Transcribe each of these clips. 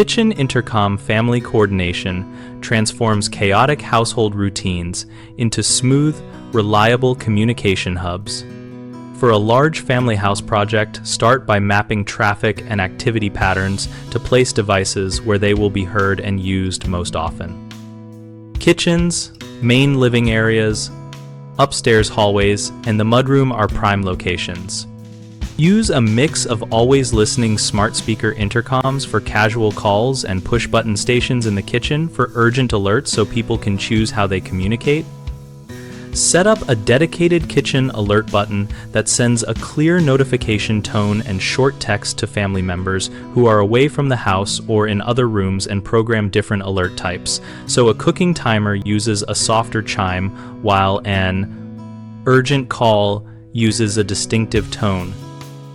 Kitchen Intercom family coordination transforms chaotic household routines into smooth, reliable communication hubs. For a large family house project, start by mapping traffic and activity patterns to place devices where they will be heard and used most often. Kitchens, main living areas, upstairs hallways, and the mudroom are prime locations. Use a mix of always listening smart speaker intercoms for casual calls and push-button stations in the kitchen for urgent alerts so people can choose how they communicate. Set up a dedicated kitchen alert button that sends a clear notification tone and short text to family members who are away from the house or in other rooms, and program different alert types, so a cooking timer uses a softer chime while an urgent call uses a distinctive tone.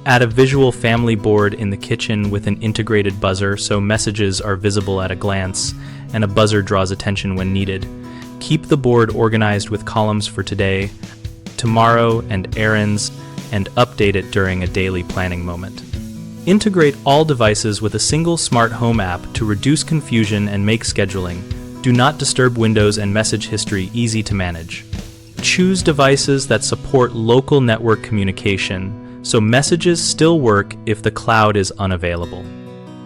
Add a visual family board in the kitchen with an integrated buzzer so messages are visible at a glance, and a buzzer draws attention when needed. Keep the board organized with columns for today, tomorrow, and errands, and update it during a daily planning moment. Integrate all devices with a single smart home app to reduce confusion and make scheduling. Do not disturb windows and message history easy to manage. Choose devices that support local network communication, so messages still work if the cloud is unavailable.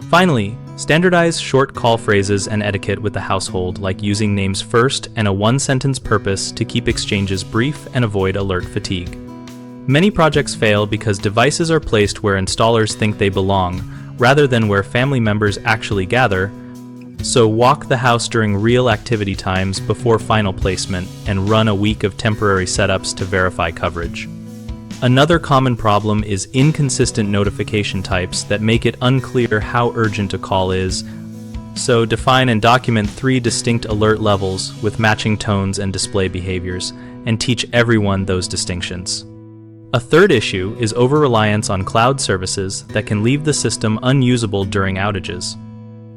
Finally, standardize short call phrases and etiquette with the household, like using names first and a one-sentence purpose to keep exchanges brief and avoid alert fatigue. Many projects fail because devices are placed where installers think they belong, rather than where family members actually gather, so walk the house during real activity times before final placement and run a week of temporary setups to verify coverage. Another common problem is inconsistent notification types that make it unclear how urgent a call is, so define and document 3 distinct alert levels with matching tones and display behaviors, and teach everyone those distinctions. A third issue is over-reliance on cloud services that can leave the system unusable during outages.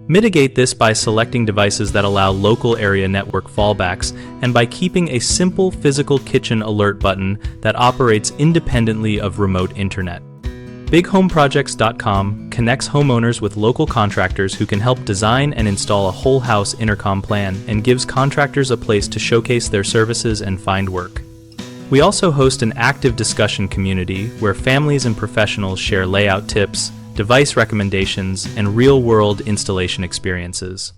Mitigate this by selecting devices that allow local area network fallbacks and by keeping a simple physical kitchen alert button that operates independently of remote internet. BigHomeProjects.com connects homeowners with local contractors who can help design and install a whole house intercom plan and gives contractors a place to showcase their services and find work. We also host an active discussion community where families and professionals share layout tips, device recommendations, and real-world installation experiences.